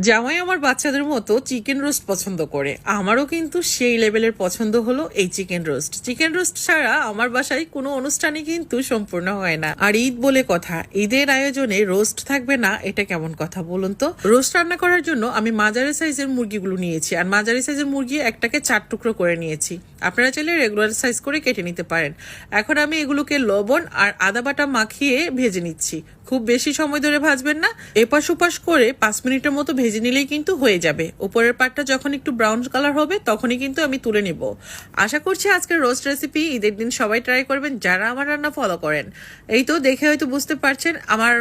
জামাই আমার বাচ্চাদের মতো চিকেন রোস্ট পছন্দ করে, আমারও কিন্তু সেই লেভেলের পছন্দ হলো এই চিকেন রোস্ট। চিকেন রোস্ট ছাড়া আমার বাসায় কোনো অনুষ্ঠানই কিন্তু সম্পূর্ণ হয় না। আর ঈদ বলে কথা, ঈদের আয়োজনে রোস্ট থাকবে না, এটা কেমন কথা বলুন তো। রোস্ট রান্না করার জন্য আমি মাঝারি সাইজের মুরগিগুলো নিয়েছি, আর মাঝারি সাইজের মুরগি একটাকে 4 টুকরো করে নিয়েছি। আপনারা চাইলে রেগুলার সাইজ করে কেটে নিতে পারেন। এখন আমি এগুলোকে লবণ আর আদা বাটা মাখিয়ে ভেজে নিচ্ছি। খুব বেশি সময় ধরে ভাজবেন না, এপাশ ওপাশ করে 5 মিনিটের মতো ভেজে নিলেই কিন্তু হয়ে যাবে। উপরের পাটটা যখন একটু ব্রাউন কালার হবে তখনই কিন্তু আমি তুলে নিব। আশা করছি আজকের রোস্ট রেসিপি ঈদের দিন সবাই ট্রাই করবেন যারা আমার রান্না ফলো করেন। এই তো দেখে হয়তো বুঝতে পারছেন আমার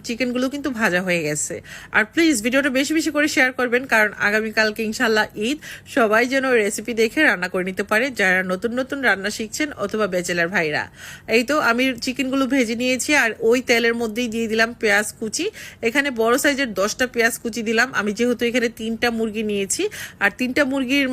চিকেনগুলো কিন্তু ভাজা হয়ে গেছে। আর প্লিজ ভিডিওটা বেশি বেশি করে শেয়ার করবেন, কারণ আগামীকালকে ইনশাল্লাহ ঈদ, সবাই যেন রেসিপি দেখে রান্না করে নিতে পারে যারা নতুন নতুন রান্না শিখছেন অথবা ব্যাচেলার ভাইরা। এই তো আমি চিকেনগুলো ভেজে নিয়েছি, আর ওই তেলের মধ্যেই দিয়ে দিলাম পেঁয়াজ কুচি। এখানে বড় সাইজের 10টা পেঁয়াজ কুচি দিলাম। আমি যেহেতু এখানে 3টা মুরগি নিয়েছি, আর 3টা মুরগির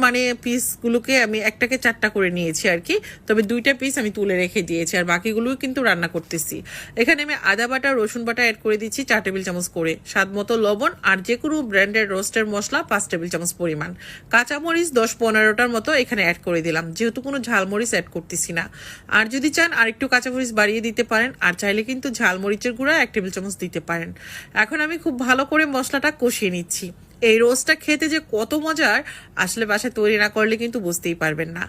পিসগুলোকে আমি একটাকে 4টা করে নিয়েছি আর কি। তবে 2টা পিস আমি তুলে রেখে দিয়েছি, আর বাকিগুলোও কিন্তু রান্না করতেছি। এখানে আমি আদা বাটা রসুন বাটা অ্যাড করে দিচ্ছি 4 টেবিল চামচ করে, স্বাদ মতো লবণ, আর যে কোনো ব্র্যান্ডের রোস্টের মশলা 5 টেবিল চামচ পরিমাণ। কাঁচামরিচ 10-15টার মতো এখানে অ্যাড করে দিলাম, যেহেতু কোনো ঝালমরিচ অ্যাড করতেছি না। আর যদি চান আর একটু কাঁচামরিচ বাড়িয়ে দিতে পারেন, আর চাইলে কিন্তু ঝালমরিচের গুঁড়া 1 টেবিল চামচ দিতে পারেন। এখন আমি খুব ভালো করে মশলাটা কষিয়ে নিচ্ছি। এই রোস্টটা খেতে যে কত মজার, আসলে বাসায় তৈরি না করলে কিন্তু বুঝতেই পারবেন না।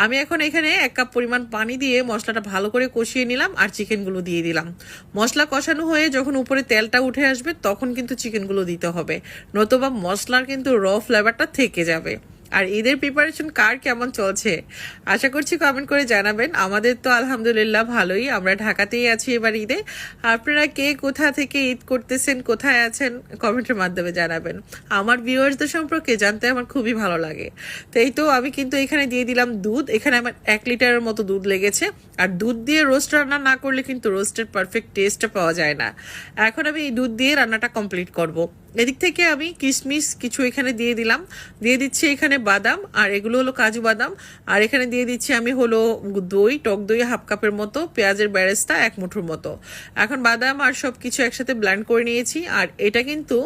আমি এখন এখানে 1 কাপ পরিমাণ পানি দিয়ে মশলাটা ভালো করে কষিয়ে নিলাম, আর চিকেনগুলো দিয়ে দিলাম। মশলা কষানো হয়ে যখন উপরে তেলটা উঠে আসবে তখন কিন্তু চিকেনগুলো দিতে হবে, নতুবা মশলার কিন্তু র ফ্লেভারটা থেকে যাবে। আর ঈদের প্রিপারেশন কার কেমন চলছে আশা করছি কমেন্ট করে জানাবেন। আমাদের তো আলহামদুলিল্লাহ ভালোই, আমরা ঢাকাতেই আছি এবার ঈদে। আপনারা কে কোথা থেকে ঈদ করতেছেন, কোথায় আছেন, কমেন্টের মাধ্যমে জানাবেন। আমার ভিউয়ার্সদের সম্পর্কে জানতে আমার খুবই ভালো লাগে। তো এই তো আমি কিন্তু এখানে দিয়ে দিলাম দুধ। এখানে আমার 1 লিটারের মতো দুধ লেগেছে। আর দুধ দিয়ে রোস্ট রান্না না করলে কিন্তু রোস্টের পারফেক্ট টেস্টটা পাওয়া যায় না। এখন আমি এই দুধ দিয়ে রান্নাটা কমপ্লিট করব। এদিক থেকে আমি কিশমিশ কিছু এখানে দিয়ে দিলাম, দিয়ে দিচ্ছি এখানে বাদাম, আর এগুলো হলো কাজু বাদাম। আর এখানে দিয়ে দিচ্ছি আমি হলো দই, টক দই 1/2 কাপের মতো, পেঁয়াজের বেরেস্তা 1 মুঠোর মতো। এখন বাদাম আর সব কিছু একসাথে ব্লেন্ড করে নিয়েছি, আর এটা কিন্তু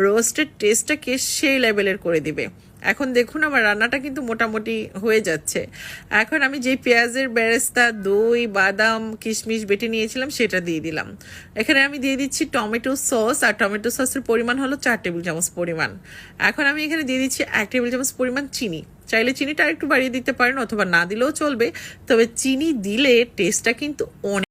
রোস্টের টেস্টটাকে সেই লেভেলের করে দিবে। এখন দেখুন আমার রান্নাটা কিন্তু মোটামুটি হয়ে যাচ্ছে। এখন আমি যে পেঁয়াজের বেরেস্তা, দই, বাদাম, কিশমিশ বেটে নিয়েছিলাম সেটা দিয়ে দিলাম। এখানে আমি দিয়ে দিচ্ছি টমেটো সস, আর টমেটো সসের পরিমাণ হলো 4 টেবিল চামচ পরিমাণ। এখন আমি এখানে দিয়ে দিচ্ছি 1 টেবিল চামচ পরিমাণ চিনি। চাইলে চিনিটা একটু বাড়িয়ে দিতে পারেন অথবা না দিলেও চলবে, তবে চিনি দিলে টেস্টটা কিন্তু অনেক